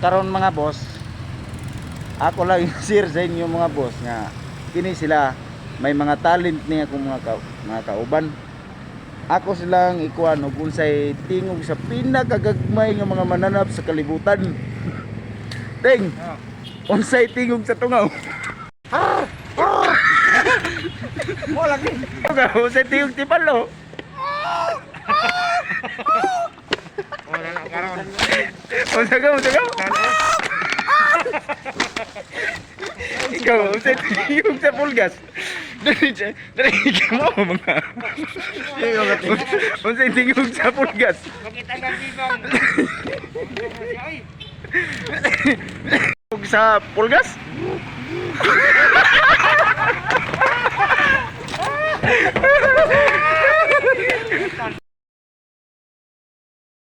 karon mga boss, ako lang i-share sa inyo mga boss nga kini sila may mga talent niya akong mga kauban. Ako silang ikuan og unsay tingog sa pinakagagmay nga mga mananap sa kalibutan. Ting. Unsay tingog sa tungaw? Mo lagi. Unsay tingog ti palo? Wala na karon. Unsa ka? Ikaw, unsay tingog sa pulgas? Dari ka mo mga. Unsay tingog sa pulgas? Makita na bibang. Ay. Tingog sa pulgas?